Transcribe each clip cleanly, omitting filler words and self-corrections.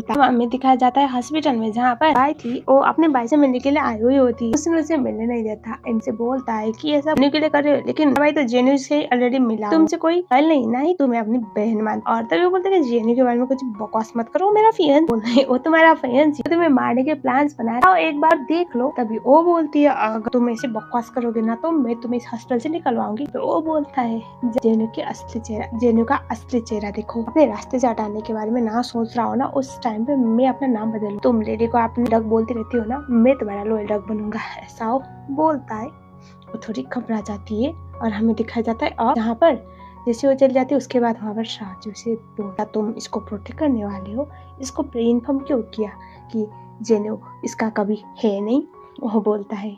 बोलता है। हमें दिखाया जाता है हॉस्पिटल में, जहाँ पर बाई थी वो अपने भाई से मिलने के लिए आई हुई होती है। उसने उसे मिलने नहीं देता, इनसे बोलता है कि ये सब मिलने के लिए कर रहे हो, लेकिन भाई तो जेन्यू से ऑलरेडी मिला, तुमसे कोई फाइल नहीं, ना ही तुम्हें अपनी बहन मान। और तभी वो बोलते हैं जेन्यू के बारे में कुछ बकवास मत करो, मेरा फियन बोलते हैं, वो तुम्हारा फियन तुम्हें मारने के प्लान्स बना रहा है, एक बार देख लो। तभी वो बोलती है अगर तुम ऐसे बकवास करोगे ना तो मैं तुम्हें इस हॉस्पिटल से निकलवाऊंगी। तो वो बोलता है जेन्यू के असली चेहरा, जेन्यू का असली चेहरा देखो, अपने रास्ते से हटाने के बारे में ना सोच रहा हो ना, उस टाइम पे मैं अपना नाम बदलूं, तुम लेडी को आपने डग बोलती रहती हो ना, मैं तुम्हारा लोयल डग बनूंगा, ऐसा वो बोलता है। वो थोड़ी घबरा जाती है और हमें दिखाया जाता है और जहाँ पर जैसे वो चली जाती है उसके बाद वहाँ पर राजू से बोलता तुम इसको प्रोटेक्ट करने वाले हो, इसको प्री इन्फॉर्म क्यों किया कि जेन्यू इसका कभी है नहीं। वो बोलता है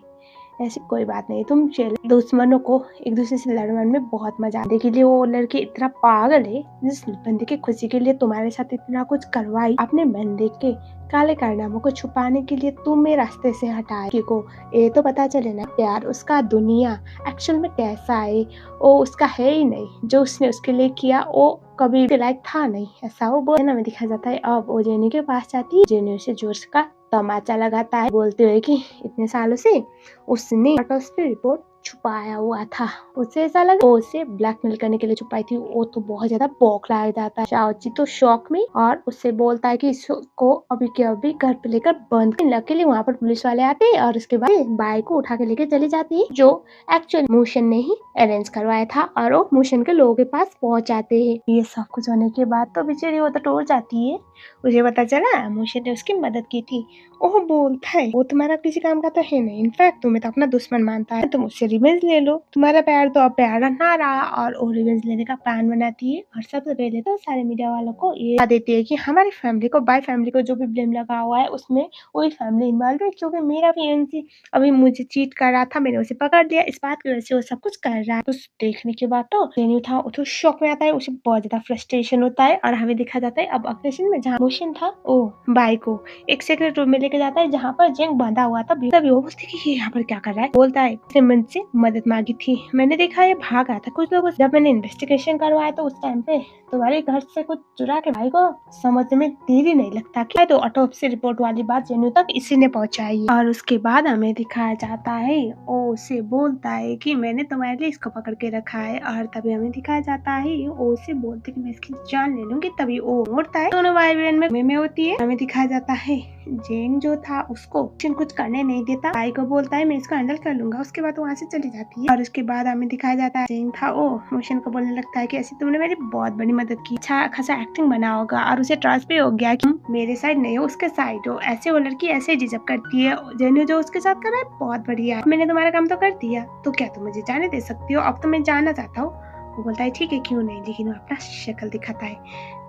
ऐसी कोई बात नहीं, तुम दुश्मनों को एक दूसरे से लड़ने में बहुत मजा आने के लिए वो लड़की इतना पागल है, जिस बंदे की खुशी के लिए तुम्हारे साथ इतना कुछ करवाई, अपने बंदे के काले कारनामों को छुपाने के लिए तुम्हें रास्ते से हटाए को ये तो पता चले ना प्यार उसका दुनिया एक्चुअल में कैसा है, वो उसका है ही नहीं, जो उसने उसके लिए किया वो कभी भी लायक था नहीं, ऐसा वो बोलना में दिखा जाता है। अब वो जेन्यू के पास जाती है, जेन्यू से जोश का तमाचा लगाता है बोलते हुए कि इतने सालों से उसने रिपोर्ट छुपाया हुआ था, उसे ऐसा लगा वो उसे ब्लैकमेल करने के लिए छुपाई थी। वो तो बहुत ज्यादा बौखला जाता है, शाओची तो शॉक में और उससे बोलता है कि इसको अभी के अभी घर पे लेकर बंद कर। लकीली वहाँ पर पुलिस वाले आते हैं और उसके बाद बाइक को उठा के लेके चली जाती है, जो एक्चुअल मोशन ने ही अरेंज करवाया था, और वो मोशन के लोगों के पास पहुंच जाते हैं। ये सब कुछ होने के बाद तो बेचारी वो तो टूट जाती है, उसे पता चला मोशन ने उसकी मदद की थी। वो बोलता है वो तुम्हारा किसी काम का तो है नहीं, इनफैक्ट तुम्हें तो अपना दुश्मन मानता है, तुम उससे रिवेंज ले लो, तुम्हारा प्यार तो अब प्यारा ना रहा। और वो रिवेंज लेने का प्लान बनाती है और सबसे पहले तो सारे मीडिया वालों को ये बता देती है कि हमारी फैमिली को, बाय फैमिली को जो भी ब्लेम लगा हुआ है उसमें वही फैमिली इन्वॉल्व है, क्योंकि मेरा फियांसी अभी मुझे चीट कर रहा था, मैंने उसे पकड़ लिया, इस बात की वजह से वो सब कुछ कर रहा है। तो देखने के बाद तो जेन्यू था वो तो शॉक में आता है, उसे बहुत ज्यादा फ्रस्ट्रेशन होता है। और हमें दिखा जाता है अब अगले सीन में जहाँ मोशन था वो बाई को एक सेक्रेट रूम में लेके जाता है जहाँ पर जेंग बांधा हुआ था। तभी वो बोलती है कि ये यहाँ पर क्या कर रहा है, बोलता है इसने मुझसे मदद मांगी थी, मैंने देखा ये भाग रहा था, कुछ लोग जब मैंने इन्वेस्टिगेशन करवाया तो उस टाइम पे तुम्हारे घर से कुछ चुरा के भाई को समझने में देरी नहीं लगता क्या, तो ऑटोप्सी रिपोर्ट वाली बात जेन्यू तक इसी ने पहुंचाई। और उसके बाद हमें दिखाया जाता है वो उसे बोलता है कि मैंने तुम्हारे लिए इसको पकड़ के रखा है, और तभी हमें दिखाया जाता है वो उसे बोलते कि मैं इसकी जान ले लूंगी। तभी वो मोड़ता है, दोनों भाई बहन में होती है। हमें दिखाया जाता है जेंग जो था उसको कुछ करने नहीं देता, भाई को बोलता है मैं इसको हैंडल कर लूंगा, उसके बाद वहाँ से चली जाती है। और उसके बाद हमें दिखाया जाता है जेंग था वो मोशन को बोलने लगता है कि ऐसे तुमने मेरी बहुत बड़ी मदद की, अच्छा खासा एक्टिंग बना होगा, और उसे ट्रस्ट भी हो गया कि मेरे साइड नहीं हो उसके साइड हो, ऐसे वो लड़की ऐसे झिझक करती है, जेन्यू जो उसके साथ कर रहा है बहुत बढ़िया, मैंने तुम्हारा काम तो कर दिया, तो क्या तुम मुझे जाने दे सकती हो, अब तो मैं जानना चाहता हूँ। वो बोलता है ठीक है क्यों नहीं, लेकिन वो अपना शक्ल दिखाता है,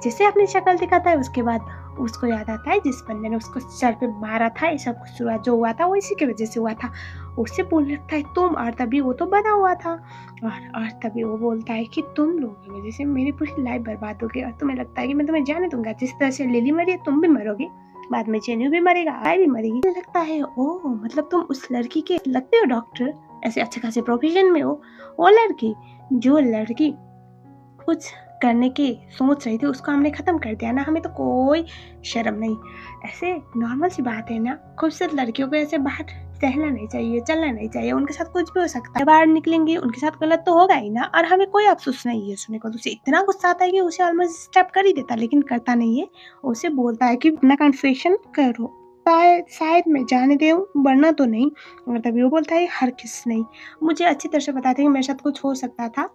जैसे अपनी शक्ल दिखाता है उसके बाद उसको याद आता है जिस बंदे ने उसको सर पे मारा था, ये सब कुछ शुरुआत जो हुआ था वो इसी की वजह से हुआ था, उससे बोलने लगता है तुम, और तभी वो तो बना हुआ था। और तभी वो बोलता है कि तुम लोगों की वजह से मेरी पूरी लाइफ बर्बाद हो गई, और तुम्हें लगता है कि मैं तुम्हें जाने दूंगा, जिस तरह से लिली मरी है तुम भी मरोगे, बाद में जेन्यू भी मरेगा, आई भी मरेगी। लगता है ओह मतलब तुम उस लड़की के लगते हो डॉक्टर, ऐसे अच्छे खासे प्रोफेशन में हो, वो लड़की जो लड़की कुछ करने की सोच रही थी उसको हमने खत्म कर दिया ना, हमें तो कोई शर्म नहीं, ऐसे नॉर्मल सी बात है ना, खूबसूरत लड़कियों को ऐसे बाहर सहना नहीं चाहिए, चलना नहीं चाहिए, उनके साथ कुछ भी हो सकता है, बाहर निकलेंगे उनके साथ गलत तो होगा ही ना, और हमें कोई अफसोस नहीं है सुनने को। उसे इतना गुस्सा आता है कि उसे ऑलमोस्ट स्टेप कर ही देता, लेकिन करता नहीं है, उसे बोलता है कि अपना कन्फेशन करो, शायद मैं जाने दे वरना तो नहीं। और तभी वो बोलता है हर किस नहीं, मुझे अच्छी तरह से बताते कि मेरे साथ कुछ हो सकता था,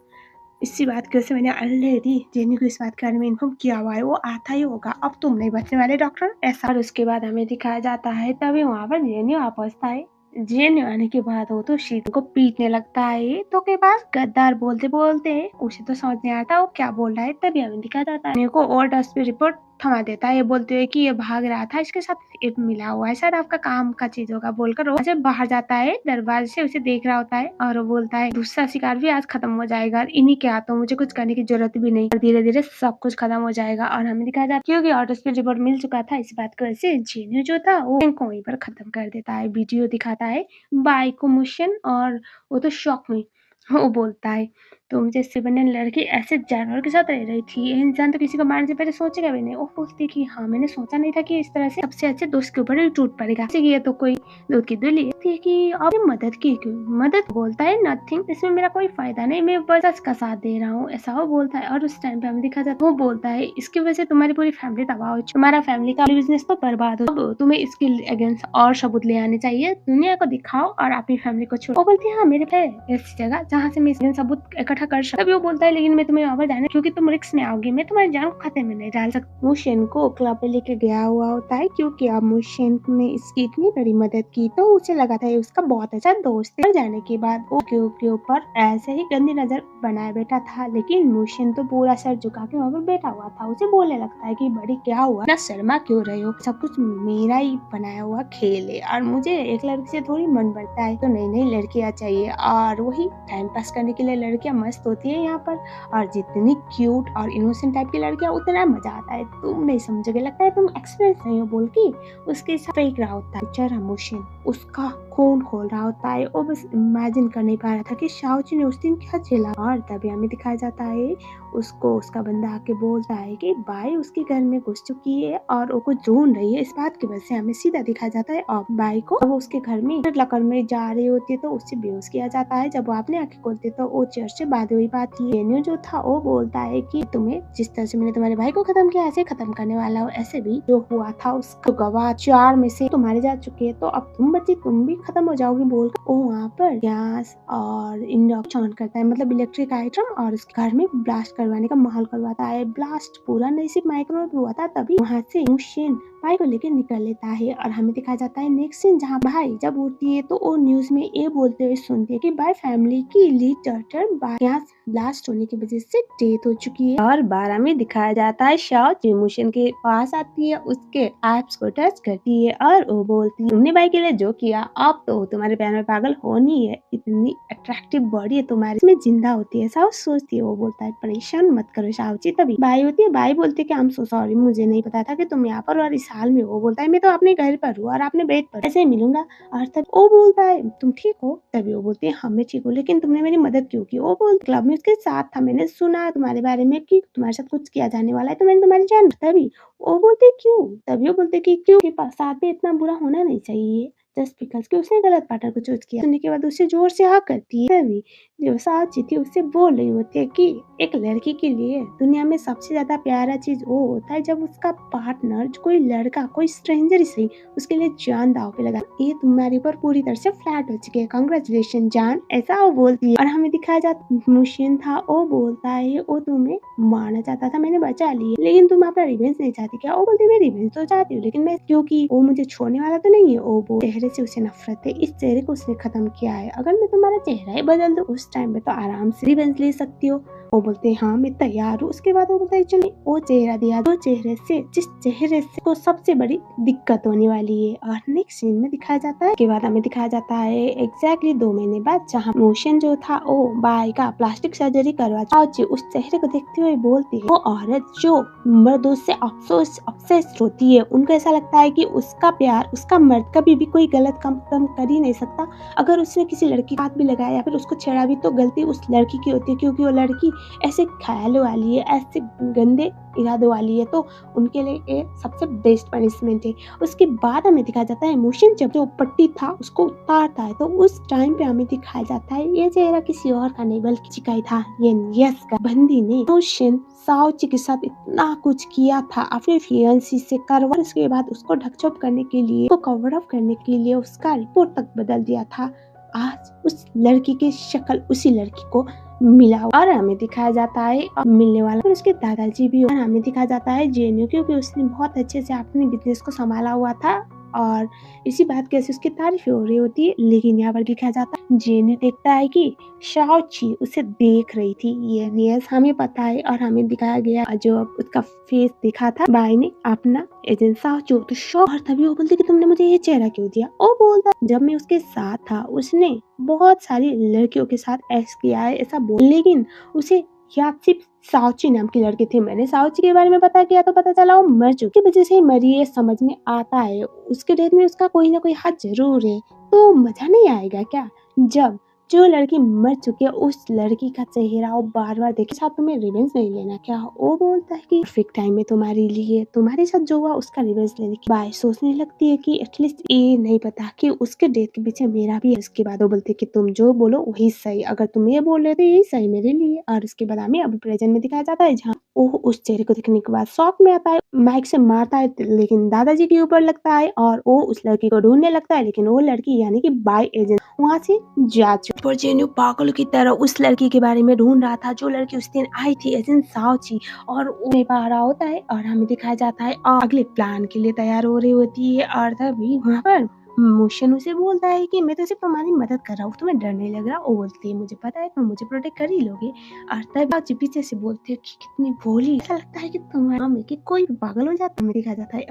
इसी बात की वजह से मैंने ऑलरेडी जेन्यू को इस बात के बारे में इन्फॉर्म किया हुआ है, वो आता ही होगा, अब तुम नहीं बचने वाले डॉक्टर, ऐसा। और उसके बाद हमें दिखाया जाता है तभी वहाँ पर जेन्यू आ पहुंचता है, जेन्यू आने के बाद वो तो शीत को पीटने लगता है, तो के पास गद्दार बोलते बोलते उसे तो समझ नहीं आता वो क्या बोल रहा है। तभी हमें दिखाया जाता है को और डस्ट रिपोर्ट थमा देता है, ये बोलते हुए कि ये भाग रहा था, इसके साथ एक मिला हुआ है, शायद आपका काम का चीज होगा, बोलकर वो जब बाहर जाता है दरवाजे से उसे देख रहा होता है, और वो बोलता है दूसरा शिकार भी आज खत्म हो जाएगा, इन्हीं के हाथों, मुझे कुछ करने की जरूरत भी नहीं, और धीरे धीरे सब कुछ खत्म हो जाएगा। और हमें दिखाया जाता है क्योंकि ऑटोस्पीड रिपोर्ट मिल चुका था, इस बात की वजह से जेन्यू जो था वो वहीं पर खत्म कर देता है। वीडियो दिखाता है बाइक को मोशन, और वो तो शॉक में वो बोलता है तुम जैसे बनने लड़की ऐसे जानवर के साथ रह रही थी, ये इंसान तो किसी को मारने से पहले सोचेगा भी नहीं। वो बोलती कि हाँ मैंने सोचा नहीं था कि इस तरह से सबसे अच्छे दोस्त के ऊपर ही टूट पड़ेगा, ऐसे किया तो कोई दूध की धुली थी कि आपने मदद की क्यों? मदद बोलता है नथिंग, इसमें मेरा कोई फायदा नहीं, मैं बस सच का साथ दे रहा हूँ, ऐसा वो बोलता है। और उस टाइम पे हमें दिखा जाता है वो बोलता है इसकी वजह से तुम्हारी पूरी फैमिली तबाह हो, तुम्हारा फैमिली का बिजनेस तो बर्बाद हो, अब तुम्हें इसके अगेंस्ट और सबूत ले आने चाहिए, दुनिया को दिखाओ और अपनी फैमिली को छोड़ो। वो बोलती है हाँ मेरे पे ऐसी जगह जहाँ से मैं सबूत इकट्ठा कर सकता। तभी वो बोलता है लेकिन मैं तुम्हें वहाँ पर जाने क्योंकि तुम रिस्क में आओगी, मैं तुम्हारी जान को खतरे में नहीं डाल सकता। मुशेन को क्लब पे लेके गया हुआ होता है क्योंकि अब मुशेन ने इसकी इतनी बड़ी मदद की तो उसे लगा था ये उसका बहुत अच्छा दोस्त है। जाने के बाद वो के ऊपर ऐसे ही गंदी नजर बनाए बैठा था, लेकिन मुशेन तो पूरा सर झुका के वहाँ पर बैठा हुआ था। उसे बोलने लगता है कि बड़ी क्या हुआ ना, शर्मा क्यों रहे हो, सब कुछ मेरा ही बनाया हुआ खेल है और मुझे एक लड़की से थोड़ी मन बढ़ता है, तो नई नई लड़कियां चाहिए और वही टाइम पास करने के लिए लड़कियां मस्त होती है यहाँ पर। और जितनी क्यूट और इनोसेंट टाइप की लड़कियां उतना मजा आता है, तुम नहीं समझोगे, लगता है तुम एक्सपीरियंस नहीं हो बोल के उसके साथ फेंक रहा होता है। बेचारा मुशेन उसका खून खोल रहा होता है, वो बस इमेजिन कर नहीं पा रहा था कि शाओची ने उस दिन क्या झेला। और तभी हमें दिखाया जाता है उसको उसका बंदा आके बोलता है कि बाई उसके घर में घुस चुकी है और वो कुछ ढूंढ रही है। इस बात की वजह से हमें सीधा दिखाया जाता है और बाई को वो उसके घर में लकड़ में जा रही होती है तो उससे बेहोश किया जाता है। जब वो अपने आंखें खोलते तो वो चर्च से बांधी हुई बात थी। जेन्यू जो था वो बोलता है कि तुम्हें जिस तरह से मैंने तुम्हारे भाई को खत्म किया ऐसे खत्म करने वाला हो, ऐसे भी जो हुआ था उसका गवाह 4 में से तुम्हारे जा चुके हैं, तो अब तुम बच्चे तुम भी खत्म हो जाओगी बोल वो वहाँ पर गैस और इंडक्शन करता है, मतलब इलेक्ट्रिक आइटम, और उसके घर में ब्लास्ट करवाने का माहौल करवाता है। ब्लास्ट पूरा नहीं सिर्फ माइक्रो हुआ था, तभी वहाँ से मुशेन भाई को लेकर निकल लेता है। और हमें दिखाया जाता है नेक्स्ट सीन जहाँ भाई जब उठती है तो वो न्यूज में ये बोलते हुए सुनती है कि भाई फैमिली की लीड डॉटर गैस ब्लास्ट होने की वजह से डेथ हो चुकी है। और 12 में दिखाया जाता है शाओ मुशेन के पास आती है, उसके एप्स को टच करती है और वो बोलती है तुमने भाई के लिए जो किया अब तो तुम्हारे प्यार में पागल होनी है, इतनी अट्रैक्टिव बॉडी है तुम्हारी, इसमें जिंदा होती है। साउ सोचती है, वो बोलता है परेशान मत करो शाओची। तभी भाई होती है, भाई बोलती है कि आई एम सो सॉरी, मुझे नहीं पता था कि तुम यहाँ पर और इस हाल में। वो बोलता है मैं तो अपने घर पर हूँ और अपने बेड पर ऐसे ही मिलूंगा। और तब वो बोलता है तुम ठीक हो? तभी वो बोलती है हाँ मैं ठीक हूँ, लेकिन तुमने मेरी मदद क्यों की? वो बोलती क्लब में उसके साथ था, मैंने सुना तुम्हारे बारे में कि तुम्हारे साथ कुछ किया जाने वाला है तो मैंने तुम्हारी जान। तभी वो बोलते क्यों? तभी वो बोलते कि क्यों के पास साथ में इतना बुरा होना नहीं चाहिए जस्ट बिकॉज कि उसने गलत पार्टनर को चूज किया। सुनने के बाद उसे जोर से हाँ करती है। तभी जो साची थी उससे बोल रही होती है कि एक लड़की के लिए दुनिया में सबसे ज्यादा प्यारा चीज वो होता है जब उसका पार्टनर कोई लड़का कोई स्ट्रेंजर ही सही उसके लिए जान दाव पे लगा। ये तुम्हारे ऊपर पूरी तरह से फ्लैट हो चुके हैं, कांग्रेचुलेशन जान, ऐसा वो बोलती है। और हमें दिखाया जाता मुशेन था, वो बोलता है वो तुम्हें मारना चाहता था, मैंने बचा लिया, लेकिन तुम अपना रिवेंज नहीं चाहती क्या? वो बोलती मैं रिवेंज तो चाहती हूँ लेकिन मैं क्योंकि वो मुझे छोड़ने वाला तो नहीं है। वो चेहरे से उसे नफरत है, इस चेहरे को उसने खत्म किया है, अगर मैं तुम्हारा चेहरा ही बदल दूं उस टाइम पे तो आराम से रिवेंज ले सकती हो। वो बोलते हैं हाँ मैं तैयार हूँ। उसके बाद वो बोलता है चलिए वो चेहरा दिया, दो चेहरे से जिस चेहरे से को सबसे बड़ी दिक्कत होने वाली है। और नेक्स्ट सीन में दिखाया जाता है, के बाद हमें दिखाया जाता है एग्जैक्टली 2 महीने बाद जहाँ मोशन जो था वो बाई का प्लास्टिक सर्जरी करवा उस चेहरे को देखते हुए बोलती है वो औरत जो मर्दों से अफसोस ऑब्सेस्ड होती है, उनको ऐसा लगता है कि उसका प्यार उसका मर्द कभी भी कोई गलत काम कर ही नहीं सकता, अगर उसने किसी लड़की का हाथ भी लगाया या फिर उसको छेड़ा भी तो गलती उस लड़की की होती है क्योंकि वो लड़की ऐसे ख्यालों वाली है, ऐसे गंदे इरादों वाली है, तो उनके लिए ये सबसे बेस्ट पनिशमेंट है। उसके बाद हमें दिखाया जाता है इमोशन जब जो पट्टी था उसको उतारता है तो उस टाइम पे हमें दिखाया जाता है ये चेहरा किसी और का नहीं बल्कि चिकाई था, ये यस का बंदी ने इमोशन साउची के साथ इतना कुछ किया था अपने फियांसी से करवा, उसके बाद उसको ढकछोप करने के लिए उसको कवर अप करने के लिए उसका रिपोर्ट तक बदल दिया था। आज उस लड़की की शक्ल उसी लड़की को मिला और हमें दिखाया जाता है मिलने वाला और उसके दादाजी भी। और हमें दिखाया जाता है जेन्यू क्योंकि उसने बहुत अच्छे से अपने बिजनेस को संभाला हुआ था और इसी बात की उसकी तारीफ हो रही होती है। लेकिन यहाँ पर दिखाया जाता है जेन्यू देखता है कि शाओची उसे देख रही थी, ये यस हमें पता है। और हमें दिखाया गया जो उसका फेस दिखा था बाई ने अपना एजेंट शाओची तो शॉक। और तभी वो बोलती कि तुमने मुझे ये चेहरा क्यों दिया? वो बोलता जब मैं उसके साथ था उसने बहुत सारी लड़कियों के साथ ऐसा किया है ऐसा बोल, लेकिन उसे याद सिर्फ साउची नाम की लड़की थी। मैंने साउची के बारे में पता किया तो पता चला वो मर चुकी, वजह से ही मरी है समझ में आता है। उसके डेथ में उसका कोई ना कोई हाथ जरूर है, तो मजा नहीं आएगा क्या जब जो लड़की मर चुकी है उस लड़की का चेहरा वो बार-बार देखे, साथ तुम्हें रिवेंज नहीं लेना क्या? वो बोलता है कि परफेक्ट टाइम में तुम्हारे लिए तुम्हारे साथ जो हुआ उसका रिवेंज लेने की बात सोचने लगती है कि एटलीस्ट ये नहीं पता कि उसके डेथ के पीछे मेरा भी है। उसके बाद वो बोलती है कि तुम जो बोलो वही सही, अगर तुम ये बोल रहे हो तो यही सही मेरे लिए। और उसके बाद हमें अभी प्रेजेंट में दिखाया जाता है जहाँ वो उस चेहरे को देखने के बाद शॉक में आता है, माइक से मारता है लेकिन दादाजी के ऊपर लगता है और वो उस लड़की को ढूंढने लगता है, लेकिन वो लड़की यानी कि बाय एजेंट वहाँ से जा चुकी। पर जेन्यू पागल की तरह उस लड़की के बारे में ढूंढ रहा था जो लड़की उस दिन आई थी, एजेंट साओची, और वो नहीं पा रहा होता है और हमें दिखाया जाता है और अगले प्लान के लिए तैयार हो रही होती है। और तभी वहाँ पर मोशन उसे बोलता है कि मैं तो सिर्फ तुम्हारी मदद कर रहा हूँ, तुम्हें डर नहीं लग रहा? वो बोलती है मुझे पता है तुम मुझे प्रोटेक्ट कर ही लोगे। और तब पीछे से बोलते है कि कितनी भोली, ऐसा लगता है कि तुम्हारा में कि कोई पागल हो जाता है। दिखाया जाता है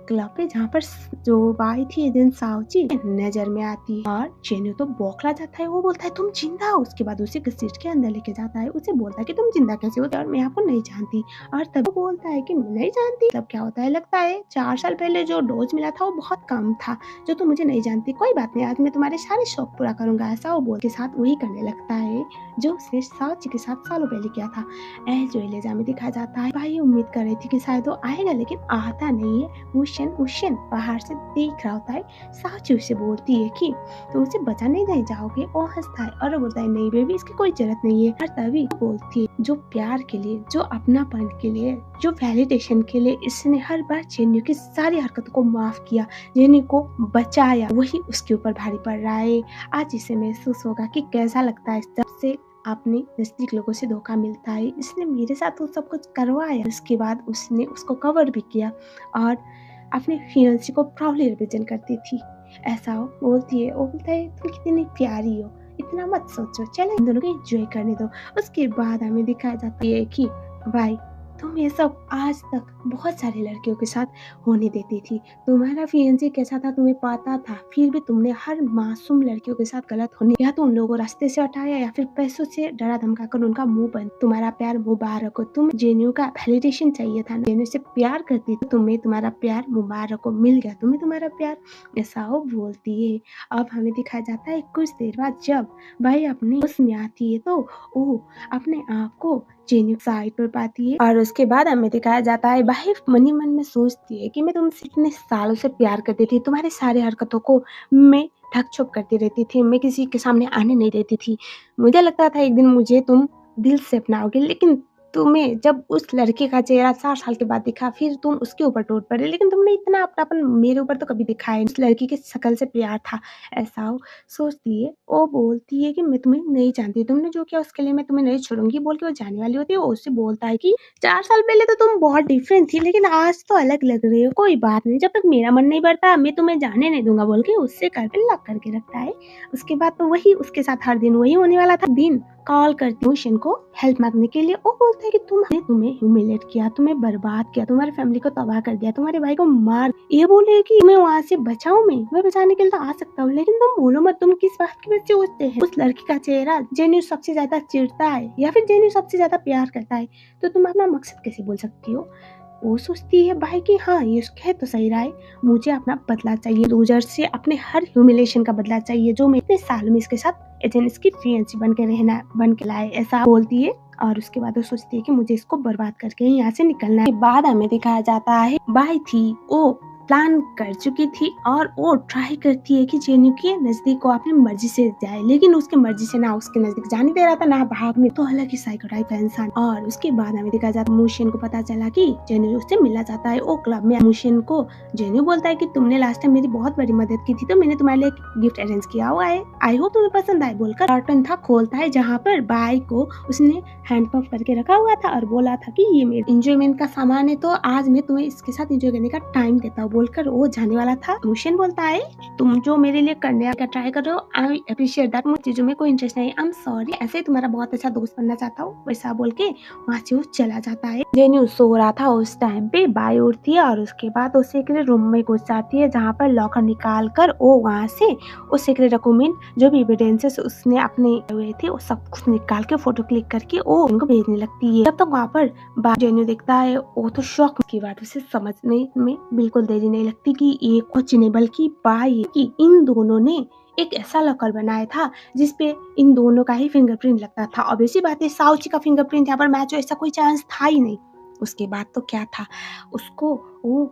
क्लब पे जहाँ पर जो आई थी एजेंट साओची नजर में आती है और जेन्यू तो बौखला जाता है। वो बोलता है तुम जिंदा हो। उसके बाद उसे घसीट के अंदर लेके जाता है, उसे बोलता है कि तुम जिंदा कैसे हो और मैं आपको नहीं जानती। और तब वो बोलता है कि मैं नहीं जानती। तब क्या होता है, लगता है 4 साल पहले जो डोज मिला था वो बहुत कम था, जो तुम मुझे नहीं जानती। कोई बात नहीं, आज मैं तुम्हारे सारे शौक पूरा करूंगा। ऐसा वो बोल के साथ वही करने लगता है जो उसने साओची के साथ सालों पहले किया था। जो एलेजा में दिखाया जाता है भाई उम्मीद कर रही थी कि शायद वो आएगा लेकिन आता नहीं है। मुशन बाहर से देख रहा होता है। साओची उसे बोलती है कि तुम उसे बचा नहीं जाओगे। वो हंसता है और बोलता है नहीं बेबी इसकी कोई जरूरत नहीं है। और तभी बोलती है जो प्यार के लिए, जो अपनापन के लिए, जो वैलिडेशन के लिए इसने हर बार जेन्यू की सारी हरकतों को माफ किया, जेन्यू को बचाया, वही उसके ऊपर भारी पड़ रहा है। आज इसे महसूस होगा कि कैसा लगता है जब से अपने नजदीक लोगों से धोखा मिलता है। इसने मेरे साथ तो सब कुछ करवाया, उसके बाद उसने उसको कवर भी किया और अपने फियांसी को प्राउडली रिप्रेजेंट करती थी। ऐसा वो बोलती है। वो बोलता है तुम कितनी प्यारी हो, इतना मत सोचो, चलो इन दोनों को एंजॉय करने दो। उसके बाद हमें दिखाया जाता है कि भाई तुम ये सब आज तक बहुत सारी लड़कियों के साथ होने देती थी। तुम्हारा फियांसी कैसा था तुम्हें पता था, फिर भी तुमने हर मासूम लड़कियों के साथ गलत होने या तो उन लोगों को रास्ते से हटाया या फिर पैसों से डरा धमका कर उनका मुंह बंद। तुम्हारा प्यार मुबारक हो। तुम जेन्यू का वैलिडेशन चाहिए था, जेन्यू से प्यार करती थी, तुम्हें तुम्हारा प्यार मुबारक हो, मिल गया तुम्हें तुम्हारा प्यार। ऐसा वो बोलती है। अब हमें दिखाया जाता है कुछ देर बाद जब भाई अपने उसमें आती है तो वो अपने आप को जेन्यू साइड पर पाती है और उसके बाद हमें दिखाया जाता है भाई मनी मन में सोचती है कि मैं तुमसे इतने सालों से प्यार करती थी, तुम्हारी सारी हरकतों को मैं ढक छुप करती रहती थी, मैं किसी के सामने आने नहीं देती थी। मुझे लगता था एक दिन मुझे तुम दिल से अपनाओगे, लेकिन तुम्हें जब उस लड़के का चेहरा 4 साल के बाद दिखा फिर तुम उसके ऊपर टूट पड़े, लेकिन तुमने इतना अपनापन मेरे ऊपर तो कभी दिखाया नहीं। उस लड़की की शक्ल से प्यार था। ऐसा वो सोचती है। वो बोलती है कि मैं तुम्हें नहीं जानती, तुमने जो किया उसके लिए मैं तुम्हें नहीं छोड़ूंगी बोल के वो जाने वाली होती है। वो उससे बोलता है कि 4 साल पहले तो तुम बहुत डिफरेंट थी लेकिन आज तो अलग लग रही हो, कोई बात नहीं, जब तक मेरा मन नहीं भरता मैं तुम्हें जाने नहीं दूंगा बोल के उससे घर पे लॉक करके रखता है। उसके बाद तो वही उसके साथ हर दिन वही होने वाला था। दिन कॉल करती हूँ मोशन को हेल्प मांगने के लिए। वो बोलता है कि तुम्हें ह्यूमिलेट किया, तुम्हें बर्बाद किया, तुम्हारी फैमिली को तबाह कर दिया, तुम्हारे भाई को मार। ये बोले कि मैं वहाँ से बचाऊं, मैं बचाने के लिए तो आ सकता हूँ लेकिन तुम बोलो मत, तुम किस बात की वजह से सोचते हैं। उस लड़की का चेहरा जेन्यू सबसे ज्यादा चिढ़ता है या फिर जेन्यू सबसे ज्यादा प्यार करता है, तो तुम अपना मकसद कैसे बोल सकती हो? वो सोचती है भाई कि हाँ ये कह तो सही रहा है, मुझे अपना बदला चाहिए, लूजर से अपने हर ह्यूमिलेशन का बदला चाहिए जो मैं इतने साल में इसके साथ एजेंट की फियांसी बन के लाए। ऐसा बोलती है और उसके बाद वो सोचती है कि मुझे इसको बर्बाद करके यहाँ से निकलना है। बाद हमें दिखाया जाता है बाई थी वो प्लान कर चुकी थी और वो ट्राई करती है कि जेन्यू के नजदीक को अपनी मर्जी से जाए, लेकिन उसके मर्जी से ना उसके नजदीक जाने दे रहा था ना भागने, तो अलग ही साइको टाइप है इंसान। और उसके बाद हमें दिखाया जाता है मोशन को पता चला कि जेन्यू उससे मिला जाता है। वो क्लब में मोशन को जेन्यू बोलता है कि तुमने लास्ट टाइम मेरी बहुत बड़ी मदद की थी तो मैंने तुम्हारे लिए गिफ्ट अरेंज किया हुआ है, आई होप तुम्हें पसंद आए बोलकर कार्टन था खोलता है जहाँ पर बाई को उसने हैंड पंप करके रखा हुआ था और बोला था कि ये मेरे एंजॉयमेंट का सामान है तो आज मैं तुम्हें इसके साथ एंजॉय करने का टाइम देता हूँ बोलकर वो जाने वाला था। मोशन बोलता है तुम जो मेरे लिए करने का ट्राई कर रहे हो आई अप्रिशिएट दैट, मुझे चीजों में कोई इंटरेस्ट नहीं, आई एम सॉरी, ऐसे ही तुम्हारा बहुत अच्छा दोस्त बनना चाहता हूँ वैसा बोल के वहाँ से वो चला जाता है। जेन्यू सो रहा था उस टाइम पे बाई उठती है और उसके बाद वो सीक्रेट रूम में घुस जाती है जहाँ पर लॉकर निकाल कर वो वहाँ से उस सीक्रेट डॉक्यूमेंट जो भी एविडेंसेस उसने अपने हुए थे वो सब कुछ निकाल के फोटो क्लिक करके वो उनको भेजने लगती है। जब तक वहाँ पर जेन्यू देखता है वो तो शॉक की बात उसे समझने में बिल्कुल देरी ही नहीं लगती कि ये कुछ नहीं बल्कि बाई कि इन दोनों ने एक ऐसा लॉकर बनाया था जिसपे इन दोनों का ही फिंगरप्रिंट लगता था। ऑब्वियसली बात है साउची का फिंगरप्रिंट यहाँ पर मैच हो ऐसा कोई चांस था ही नहीं। उसके बाद तो क्या था, उसको वो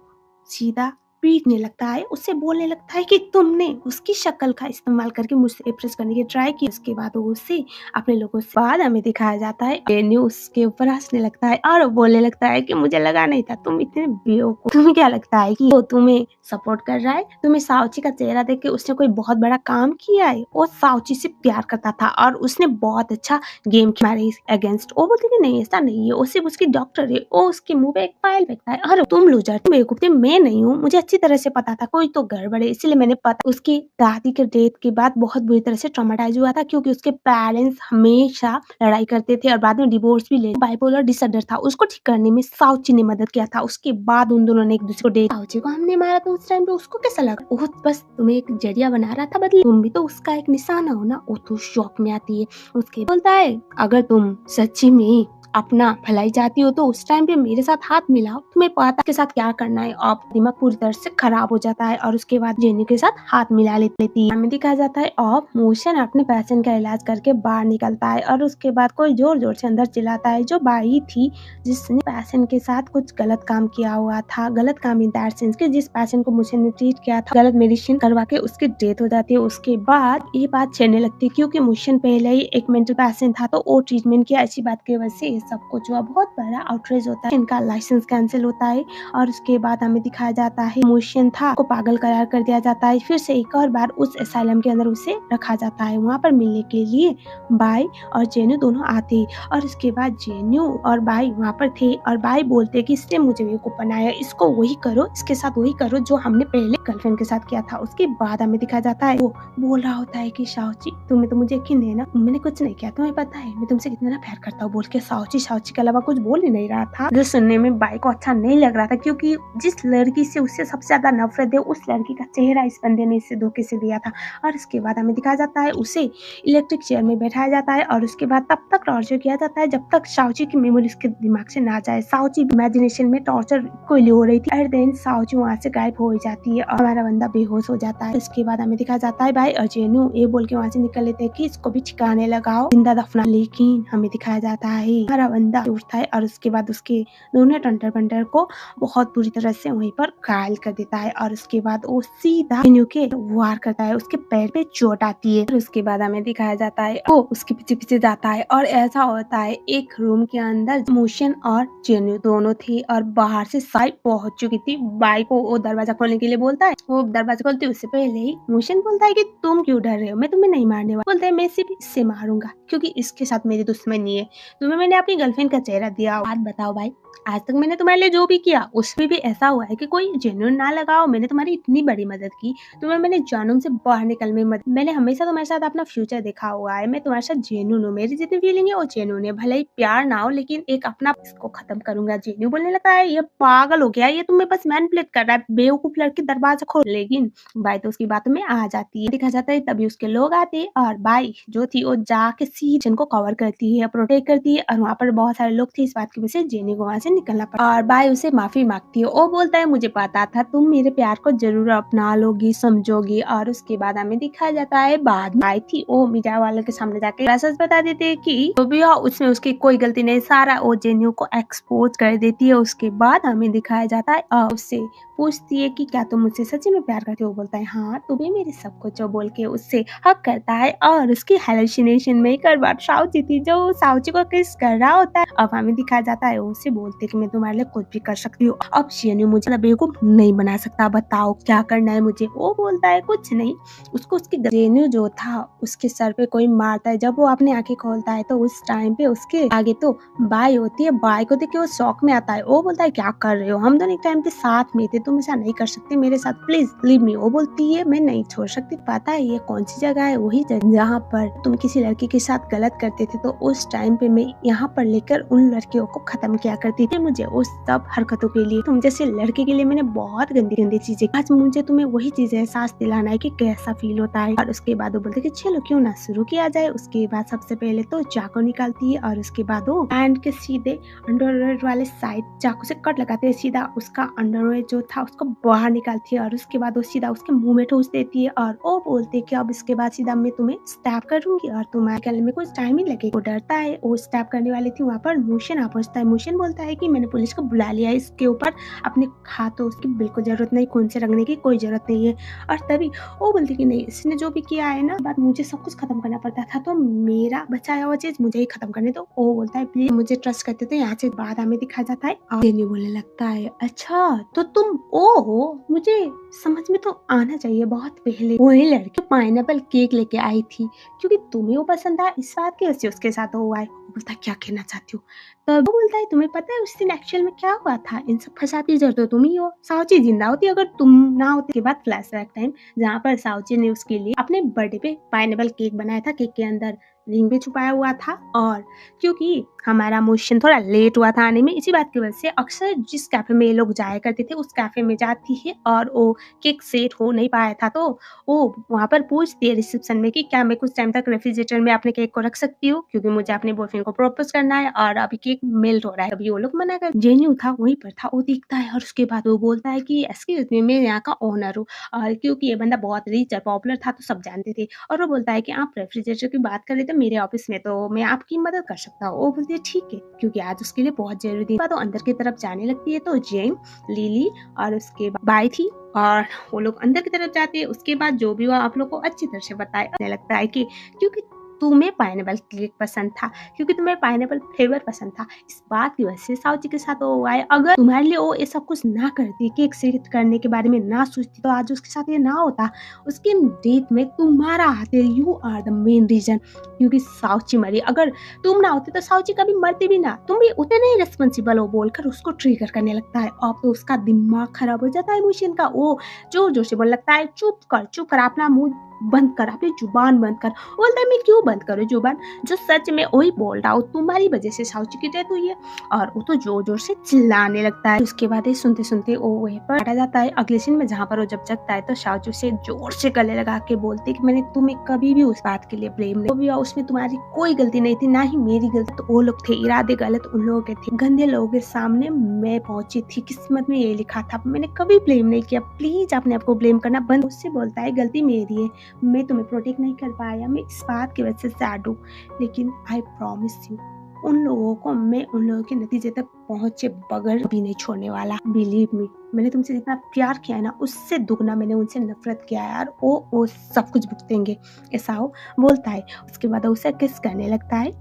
सीधा पीटने लगता है, उससे बोलने लगता है कि तुमने उसकी शक्ल का इस्तेमाल करके मुझसे इम्प्रेस करने की ट्राई की। उसके बाद वो उससे अपने लोगों से बाद हमें दिखाया जाता है जेन्यू उसके ऊपर हंसने लगता है और बोलने लगता है कि मुझे लगा नहीं था तुम इतने बेवकूफ। तुम्हें क्या लगता है कि वो तुम्हें सपोर्ट कर रहा है? तुम्हें साउची का चेहरा देख के उसने कोई बहुत बड़ा काम किया है? वो साउची से प्यार करता था और उसने बहुत अच्छा गेम हमारे अगेंस्ट। वो बोलती कि नहीं ऐसा नहीं है, वो सिर्फ उसकी डॉक्टर है। वो उसके मुंह पे एक फाइल फेंकता है और तुम लूजर तुम बेवकूफ थे, मैं नहीं हूँ, मुझे अच्छी तरह से पता था कोई तो गड़बड़ है इसलिए मैंने पता। उसकी दादी के डेथ के बाद बहुत बुरी तरह से ट्रॉमेटाइज हुआ था क्योंकि उसके पेरेंट्स हमेशा लड़ाई करते थे और बाद में डिवोर्स भी ले। बाइपोलर डिसऑर्डर था, उसको ठीक करने में साउची ने मदद किया था। उसके बाद उन दोनों ने एक दूसरे को डेट। साउची को हमने मारा तो उस टाइम पे उसको कैसा लगा? वो बस तुम्हें एक जरिया बना रहा था बदले, तुम भी तो उसका एक निशाना हो ना। वो तो शौक में आती है, उसके बोलता है अगर तुम सच्ची में अपना भलाई चाहती हो तो उस टाइम पे मेरे साथ हाथ मिलाओ, तुम्हें पता के साथ क्या करना है। आप दिमाग पूरी तरह से खराब हो जाता है और उसके बाद जेन्यू के साथ हाथ मिला लेती है। हमें दिखाया जाता है ऑफ मोशन अपने पैशन का इलाज करके बाहर निकलता है और उसके बाद कोई जोर जोर से अंदर चिल्लाता है जो बाई थी जिसने पैशन के साथ कुछ गलत काम किया हुआ था। गलत काम इन दैट सेंस कि जिस पैशन को मोशन ने ट्रीट किया था गलत मेडिसिन करवा के उसकी डेथ हो जाती है। उसके बाद ये बात छेड़ने लगती है क्योंकि मोशन पहले ही एक मेंटल पैशन था तो वो ट्रीटमेंट किया। ऐसी बात की वजह से ये सब कुछ हुआ, बहुत बड़ा आउटरेज होता है, इनका लाइसेंस कैंसिल होता है और उसके बाद हमें दिखाया जाता है मोशन था को पागल करार कर दिया जाता है। फिर से एक और बार उस एसाइलम के अंदर उसे रखा जाता है। वहाँ पर मिलने के लिए बाई और जेन्यू दोनों आते और उसके बाद जेन्यू और बाई वहाँ पर थे और बाई बोलते कि इसने मुझे बेवकूफ बनाया, इसको वही करो, इसके साथ वही करो जो हमने पहले गर्लफ्रेंड के साथ किया था। उसके बाद हमें दिखाया जाता है वो बोल रहा होता है कि साउची तुम्हें तो मुझे यकीन है ना, मैंने कुछ नहीं किया, तुम्हें पता है मैं तुमसे कितना प्यार करता हूँ। बोल के साउची के अलावा कुछ बोल ही नहीं रहा था, जो सुनने में बाई को अच्छा नहीं लग रहा था क्योंकि जिस लड़की से उससे सबसे ज्यादा नफरत है उस लड़की का चेहरा इस बंदे ने इसे धोखे से दिया था। और इसके बाद हमें दिखाया जाता है उसे इलेक्ट्रिक चेयर में बैठाया जाता है और उसके बाद तब तक टॉर्चर किया जाता है जब तक साउची की मेमोरी उसके दिमाग से ना जाए। साउची इमेजिनेशन में टॉर्चर को हो रही थी और देन साउची वहाँ से गायब हो जाती है और हमारा बंदा बेहोश हो जाता है। इसके बाद हमें दिखाया जाता है भाई और जेन्यू ये बोल के वहाँ से निकल लेते हैं कि इसको भी ठिकाने लगाओ, जिंदा दफना। लेकिन हमें दिखाया जाता है हमारा बंदा उठता है और उसके बाद उसके दोनों टंटर पंटर को बहुत बुरी तरह से वहीं पर घायल कर देता है और उसके बाद वो सीधा जेन्यू के वार करता है, उसके पैर पे चोट आती है। और उसके बाद हमें दिखाया जाता है वो उसके पीछे पीछे जाता है और ऐसा होता है एक रूम के अंदर मोशन और जेन्यू दोनों थे और बाहर से साई पहुंच चुकी थी। बाई को वो दरवाजा खोलने के लिए बोलता है, वो दरवाजा खोलते उससे पहले ही मोशन बोलता है कि तुम क्यों डर रहे हो, मैं तुम्हें नहीं मारने वाला। बोलता है मैं सिर्फ इससे मारूंगा क्योंकि इसके साथ मेरी दुश्मनी है, तुम्हें मैंने अपनी गर्लफ्रेंड का चेहरा दिया। बात बताओ भाई, आज तक मैंने तुम्हारे लिए जो भी किया उसमें भी ऐसा हुआ है कि कोई जेन्युइन ना लगाओ? मैंने तुम्हारी इतनी बड़ी मदद की, तुम्हें मैंने जानूम से बाहर निकलने में मदद, मैंने हमेशा तुम्हारे साथ अपना फ्यूचर देखा हुआ है, मैं तुम्हारे साथ जेन्युइन हूँ, मेरी जितनी फीलिंग है वो जेन्युइन है, भले ही प्यार ना हो लेकिन एक अपना इसको खत्म करूंगा। जेन्यू बोलने लगा है ये पागल हो गया, ये तुम्हें बस मैनिपुलेट कर रहा है, बेवकूफ लड़की दरवाजा खोल। लेकिन बाई तो उसकी बातों में आ जाती है। दिखा जाता है तभी उसके लोग आते हैं और बाई जो थी वो जाके सीजन को कवर करती है, प्रोटेक्ट करती है और वहाँ पर बहुत सारे लोग थे, इस बात की वजह से जेनी को वहाँ से निकलना पड़ा और बाई उसे माफी मांगती है। वो बोलता है मुझे पता था तुम मेरे प्यार को जरूर अपना लोगी, समझोगी। और उसके बाद हमें दिखाया जाता है बाद में आई थी वो मीडिया वाले के सामने जाके सच बता देते है कि जो भी हो उसमें उसकी कोई गलती नहीं, सारा वो जेन्यू को एक्सपोज कर देती है। उसके बाद हमें दिखाया जाता है और उससे पूछती है कि क्या तुम मुझसे सच्ची में प्यार करते हो? बोलता है हाँ तुम्हें मेरे सब कुछ, जो बोल के उससे हक करता है और उसकी हेलुसिनेशन में एक और बार साउची थी जो साउची को किस कर रहा होता है। अब हमें दिखाया जाता है उससे बोलते है कि मैं तुम्हारे लिए कुछ भी कर सकती हूँ, अब जेन्यू मुझे बेवकूफ नहीं बना सकता, बताओ क्या करना है मुझे। वो बोलता है कुछ नहीं। उसको उसकी जेन्यू जो था उसके सर पे कोई मारता है, जब वो अपनी आंखें खोलता है तो उस टाइम पे उसके आगे तो बाई होती है। बाई को देख के वो शौक में आता है, वो बोलता है क्या कर रहे हो, हम दोनों एक टाइम पे साथ में थे, तुम ऐसा नहीं कर सकते मेरे साथ, प्लीज लीव मी। वो बोलती है मैं नहीं छोड़ सकती। पता है ये कौन सी जगह है? वही जगह जहाँ पर तुम किसी लड़की के साथ गलत करते थे तो उस टाइम पे मैं यहाँ पर लेकर उन लड़कियों को खत्म किया करती थी। मुझे उस सब हरकतों के लिए, तुम जैसे लड़के के लिए मैंने बहुत गंदी गंदी चीजें, आज मुझे तुम्हें वही चीजें एहसास दिलाना है कि कैसा फील होता है। और उसके बाद वो बोलते कि चलो क्यों ना शुरू किया जाए। उसके बाद सबसे पहले तो चाकू निकालती है और उसके बाद वो हैंड के सीधे अंडरवेयर वाले साइड चाकू से कट लगाते हैं, सीधा उसका अंडरवेयर जो था था उसको बाहर निकालती है और उसके बाद वो सीधा उसके मुंह में ठूस देती है और वो बोलते है कि अब इसके बाद सीधा मैं तुम्हें स्टैप करूंगी और तुम्हारे गले में कुछ टाइम ही लगेगा। वो डरता है, वो स्टैप करने वाली थी, वहाँ पर मोशन आ पहुंचता है। मोशन बोलता है कि मैंने पुलिस को बुला लिया है, इसके ऊपर अपने हाथों उसकी बिल्कुल जरूरत नहीं, खून से रंगने की कोई जरूरत नहीं है। और तभी वो बोलती कि नहीं, इसने जो भी किया है ना, बात मुझे सब कुछ खत्म करना पड़ता था, तो मेरा बचाया हुआ चीज मुझे ही खत्म करने दो। वो बोलता है प्लीज मुझे ट्रस्ट करते थे। यहाँ से बाद हमें दिखाया जाता है और जेनी बोलने लगता है अच्छा तो तुम ओ हो, मुझे समझ में तो आना चाहिए बहुत पहले वही लड़की पाइनएप्पल केक लेके आई थी क्योंकि तुम्हें वो पसंद आया, इस बात की वजह से उसके साथ हुआ है। वो बोलता है क्या कहना चाहती हो? तब वो बोलता है तुम्हें पता है उस दिन एक्चुअल में क्या हुआ था, इन सब फसाती जर तो तुम ही हो, साउची जिंदा होती अगर तुम ना होते। के बाद फ्लैशबैक टाइम जहाँ पर साउची ने उसके लिए अपने बर्थडे पे पाइनएप्पल केक बनाया था, केक के अंदर रिंग भी छुपाया हुआ था। और क्योंकि हमारा मोशन थोड़ा लेट हुआ था आने में, इसी बात की वजह से अक्सर जिस कैफे में ये लोग जाया करते थे उस कैफे में जाती है और वो केक सेट हो नहीं पाया था, तो वो वहाँ पर पूछती है रिसेप्शन में कि क्या मैं कुछ टाइम तक रेफ्रिजरेटर में अपने केक को रख सकती हूँ क्योंकि मुझे अपने बॉयफ्रेंड को प्रपोज करना है और अभी केक मेल्ट हो रहा है। अभी वो लोग मना कर, जेन्यू था वहीं पर था, वो दिखता है और उसके बाद वो बोलता है कि एक्सक्यूज मी मैं यहाँ का ओनर हूँ। और क्योंकि ये बंदा बहुत रिच और पॉपुलर था तो सब जानते थे। और वो बोलता है कि आप रेफ्रिजरेटर की बात कर रहे थे मेरे ऑफिस में, तो मैं आपकी मदद कर सकता हूँ। वो बोलती है ठीक है क्योंकि आज उसके लिए बहुत जरूरी था। तो अंदर की तरफ जाने लगती है तो जेन, लिली और उसके बाई थी और वो लोग अंदर की तरफ जाते हैं। उसके बाद जो भी हुआ आप लोग को अच्छी तरह से बताया लगता है कि क्योंकि तुम्हें पाइनएप्पल केक पसंद था, क्योंकि तुम्हें पाइनएप्पल फ्लेवर पसंद था, इस बात की वजह से साउची के साथ वो हुआ है। अगर तुम्हारे लिए वो ये सब कुछ ना करती, केक सेट करने के बारे में ना सोचती, तो आज उसके साथ ये ना होता। उसके डेथ में तुम्हारा हाथ है, you are the main reason. क्योंकि साउची मरी, अगर तुम ना होते तो साउची कभी मरती भी ना, तुम भी उतने ही रिस्पॉन्सिबल हो, बोलकर उसको ट्रिगर करने लगता है। अब तो उसका दिमाग खराब हो जाता है इमोशन का, वो जोर जोर से बोलने लगता है चुप कर, अपना मुंह बंद कर, अपनी जुबान बंद कर। बोलता है मैं क्यों बंद करूं जुबान, जो सच में वही बोल रहा हूँ, तुम्हारी वजह से साउची की डेथ हुई है। और वो तो जोर जोर से चिल्लाने लगता है। उसके बाद सुनते सुनते वो वहीं पर आ जाता है अगले सीन में, जहाँ पर वो जब जगता है तो साउची से जोर से गले लगा के बोलती कि मैंने तुम्हें कभी भी उस बात के लिए ब्लेम नहीं किया, उसमें तुम्हारी कोई गलती नहीं थी, ना ही मेरी गलती। तो वो लोग थे, इरादे गलत उन लोगों के थे, गंदे लोगों के सामने मैं पहुंची थी, किस्मत में ये लिखा था, मैंने कभी ब्लेम नहीं किया, प्लीज अपने आप को ब्लेम करना बंद। उससे बोलता है गलती मेरी है, मैं तुम्हें प्रोटेक्ट नहीं कर पाया, मैं इस बात की वजह से सैड हूँ, लेकिन आई प्रॉमिस यू उन लोगों को मैं उन लोगों के नतीजे तक पहुंचे बगैर भी नहीं छोड़ने वाला। बिलीव मी, मैंने तुमसे जितना प्यार किया है ना उससे दुगना मैंने उनसे नफरत किया है और वो सब कुछ भुगतेंगे, ऐसा वो बोलता है। उसके बाद उसे किस करने लगता है,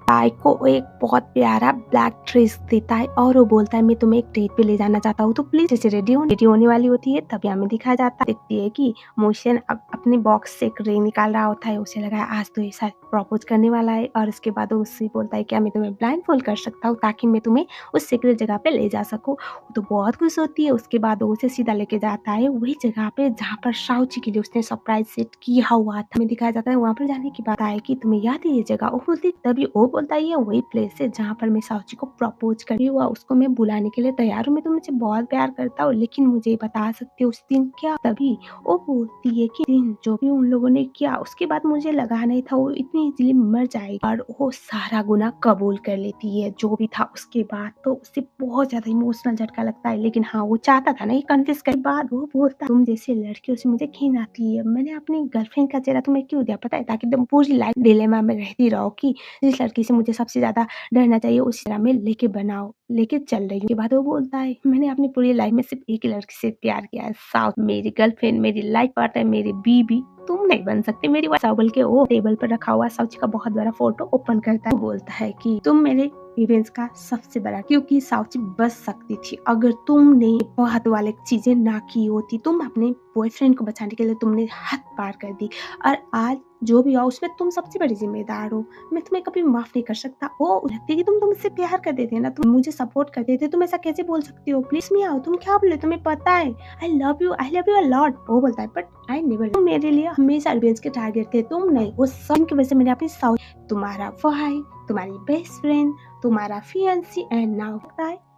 गाय को एक बहुत प्यारा ब्लैक ड्रेस देता है और वो बोलता है मैं तुम्हें एक डेट पे ले जाना चाहता हूँ, तो प्लीज जैसे रेडी होने वाली होती है तभी हमें दिखाया जाता है, देखती है कि मोशन अपने बॉक्स से एक रिंग निकाल रहा होता है, उसे लगा है आज तो ये शायद प्रपोज करने वाला है। और उसके बाद वो उससे बोलता है क्या मैं तुम्हें ब्लाइंड फोल्ड कर सकता हूँ ताकि मैं तुम्हें उस सीक्रेट जगह पे ले जा सकूँ। वो तो बहुत खुश होती है। उसके बाद वो उसे सीधा लेके जाता है वही जगह पे जहाँ पर साउची के लिए उसने सरप्राइज सेट किया हुआ था, हमें दिखाया जाता है। वहाँ पर जाने की बात है कि तुम्हें याद है ये जगह, वो बोलती तभी वो बोलता है ये वही प्लेस है जहाँ पर मैं साउची को प्रपोज करी हुआ, उसको मैं बुलाने के लिए तैयार हूँ, मैं तुमसे बहुत प्यार करता हूँ, लेकिन मुझे बता सकते हो उस दिन क्या? तभी वो बोलती है कि दिन जो भी उन लोगों ने किया उसके बाद मुझे लगा नहीं था वो इतनी इजीली मर जाएगी, और वो सारा गुनाह कबूल कर लेती है जो भी था। उसके बाद तो उसे बहुत ज्यादा इमोशनल झटका लगता है, लेकिन हाँ वो चाहता था ना ये कन्फेस कर। बाद वो बोलता तुम जैसे लड़कियों से मुझे घिन आती है, मैंने अपनी गर्लफ्रेंड का चेहरा तुम्हें क्यों दिया पता है, ताकि तुम पूरी लाइफ डिलेमा में रहती रहो कि जिस लड़की से मुझे सबसे ज्यादा डरना चाहिए उस तरह में लेके चल रही हूँ। के बाद वो बोलता है मैंने अपनी पूरी लाइफ में सिर्फ एक ही लड़की से प्यार किया है, साउथ, मेरी गर्लफ्रेंड, मेरी लाइफ पार्टनर, मेरी बीबी, तुम नहीं बन सकते मेरी वाइफ। बोल के वो टेबल पर रखा हुआ साउची का बहुत बड़ा फोटो ओपन करता है, बोलता है कि तुम मेरे इवेंट्स का सबसे बड़ा, क्योंकि साउची बच सकती थी अगर तुमने बहुत वाले चीजें ना की होती, तुम अपने बॉयफ्रेंड को बचाने के लिए तुमने हद पार कर दी, और आज जो भी हुआ उसमें तुम सबसे बड़ी जिम्मेदार हो, मैं तुम्हें कभी माफ नहीं कर सकता। वो लगती कि तुम तुमसे प्यार करते थे ना, तुम मुझे सपोर्ट करते थे, तुम ऐसा कैसे बोल सकती हो, प्लीज मी आओ, तुम क्या बोले, तुम्हें पता है I love you a lot. वो बोलता है बट आई नेवर, तुम मेरे लिए हमेशा रिवेंज के टारगेट थे, तुम नहीं। वो सब की वजह से मैंने अपनी साउथ, तुम्हारा भाई, तुम्हारी बेस्ट फ्रेंड, तुम्हारा फियांसी एंड नाउ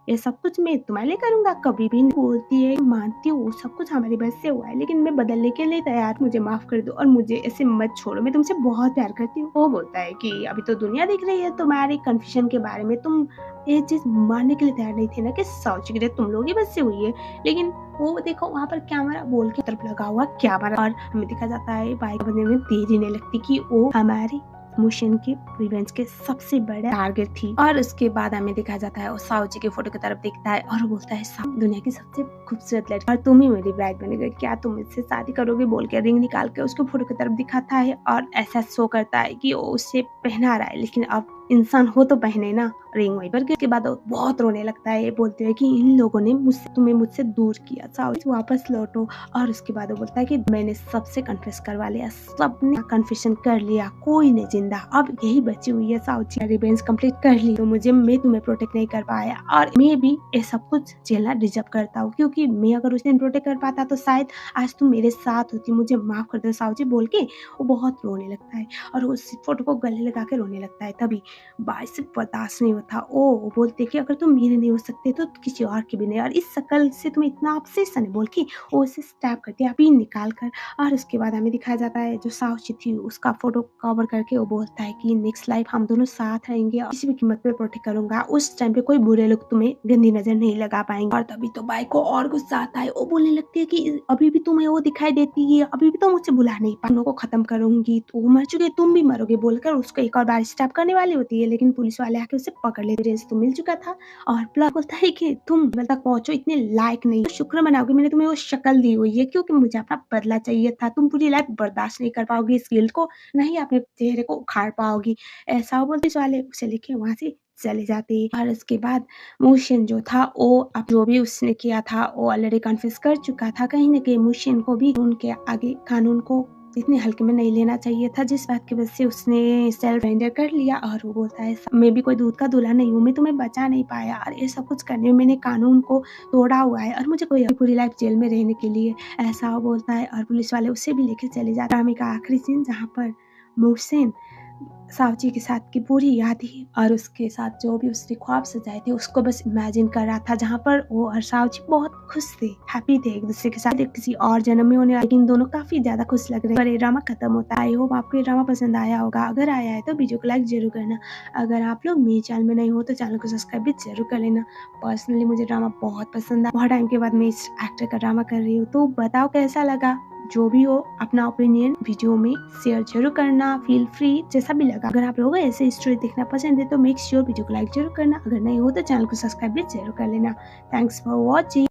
ये सब कुछ मैं तुम्हारे लिए करूंगा, कभी भी नहीं। बोलती है मानती हूँ सब कुछ हमारी वजह से हुआ है, लेकिन मैं बदलने के लिए तैयार, मुझे माफ कर दो और मुझे ऐसे मत छोड़ो, मैं तुमसे बहुत प्यार करती हूँ। वो बोलता है कि अभी तो दुनिया दिख रही है तुम्हारे कन्फ्यूजन के बारे में, तुम ये चीज मानने के लिए तैयार नहीं थे ना कि साउची की डेथ तुम लोग ही वजह से हुई है। लेकिन वो देखो वहाँ पर कैमरा बोल के तरफ लगा हुआ कैमरा, और हमें दिखा जाता है बाइक बनने में देरी नहीं लगती कि वो हमारी मुशन के रिवेंज के सबसे बड़े टारगेट थी। और उसके बाद हमें दिखाया जाता है वो साउची की फोटो की तरफ देखता है और बोलता है दुनिया की सबसे खूबसूरत लड़की और तुम ही मेरी ब्राइड बनेगी, क्या तुम मुझसे शादी करोगे, बोल के रिंग निकाल के उसको फोटो की तरफ दिखाता है और ऐसा शो करता है कि वो उसे पहना रहा है, लेकिन अब इंसान हो तो पहने ना रिंग वहीं पर। के बाद वो बहुत रोने लगता है, ये बोलते हैं कि इन लोगों ने तुम्हें मुझसे दूर किया, साउची वापस लौटो। और उसके बाद वो बोलता है कि मैंने सबसे कन्फेस करवा लिया, सबने कन्फेशन कर लिया, कोई नहीं जिंदा, अब यही बची हुई है साउची, रिवेंज कंप्लीट कर ली, तो मैं तुम्हें प्रोटेक्ट नहीं कर पाया और मैं भी ये सब कुछ झेलना डिजर्व करता हूँ, क्योंकि मैं अगर उस दिन प्रोटेक्ट कर पाता तो शायद आज तुम मेरे साथ होती, मुझे माफ कर दो साउची, बोल के वो बहुत रोने लगता है और उस फोटो को गले लगा के रोने लगता है। तभी बाई से बर्दाश्त नहीं होता, वो बोलते कि अगर तुम मेरे नहीं हो सकते तो किसी और के भी नहीं, और इस शक्ल से तुम्हें इतना ऑब्सेशन है, बोल के वो उसे स्टैप करती है पिन निकाल कर। और उसके बाद हमें दिखाया जाता है जो साउची थी उसका फोटो कवर करके वो बोलता है कि नेक्स्ट लाइफ हम दोनों साथ रहेंगे और किसी भी कीमत पे प्रोटेक्ट करूंगा, उस टाइम पे कोई बुरे लोग तुम्हें गंदी नजर नहीं लगा पाएंगे। और तभी तो बाई को और गुस्सा आता है, वो बोलने लगती है कि अभी भी तुम्हें वो दिखाई देती है, अभी भी तो मुझसे बुला नहीं पा, को खत्म करूंगी, तो वो मर चुके तुम भी मरोगे, बोलकर उसको एक और बार स्टैप करने वाली होती है, लेकिन पुलिस वाले आके उसे पकड़ लेते, रेंज तो मिल चुका था। और प्लस बोलता है कि तुम लेवल तक पहुंचो इतने लायक नहीं, तो शुक्र मनाओगे मैंने तुम्हें वो शक्ल दी हुई है, क्योंकि मुझे अपना बदला चाहिए था, तुम पूरी लाइफ बर्दाश्त नहीं कर पाओगी इस गिल्ट को, नहीं अपने चेहरे को उखाड़ पाओगी, ऐसा वो बोलते वाले उसे लेके वहां से चले जाते। और उसके बाद मुशन जो था वो अब जो भी उसने किया था वो ऑलरेडी कन्फेस कर चुका था, कहीं ना कहीं मुशन को भी उनके आगे कानून को इतने हल्के में नहीं लेना चाहिए था, जिस बात की वजह से उसने सेल्फ सरेंडर कर लिया। और वो बोलता है मैं भी कोई दूध का दूल्हा नहीं हूँ, मैं तुम्हें बचा नहीं पाया और ये सब कुछ करने में मैंने कानून को तोड़ा हुआ है और मुझे कोई पूरी लाइफ जेल में रहने के लिए, ऐसा वो बोलता है। और पुलिस वाले उसे भी लेके चले जाते। ड्रामे का आखिरी सीन जहाँ पर मुहसिन सावची के साथ की पूरी यादें और उसके साथ जो भी उसने ख्वाब सजाए थे उसको बस इमेजिन कर रहा था, जहाँ पर वो और सावची बहुत खुश थे, हैप्पी थे एक दूसरे के साथ, किसी और जन्म में होने वाले, लेकिन दोनों काफी ज्यादा खुश लग रहे हैं। पर ये ड्रामा खत्म होता है। आई होप आपको ये ड्रामा पसंद आया होगा, अगर आया है तो वीडियो को लाइक जरूर करना, अगर आप लोग मेरे चैनल में नहीं हो तो चैनल को सब्सक्राइब भी जरूर कर लेना। पर्सनली मुझे ड्रामा बहुत पसंद है, बहुत टाइम के बाद मैं इस एक्टर का ड्रामा कर रही हूँ, तो बताओ कैसा लगा, जो भी हो अपना ओपिनियन वीडियो में शेयर जरूर करना, फील फ्री जैसा भी लगा। अगर आप लोगों को ऐसे स्टोरी देखना पसंद है तो मेक श्योर वीडियो को लाइक जरूर करना, अगर नहीं हो तो चैनल को सब्सक्राइब भी जरूर कर लेना। Thanks for watching.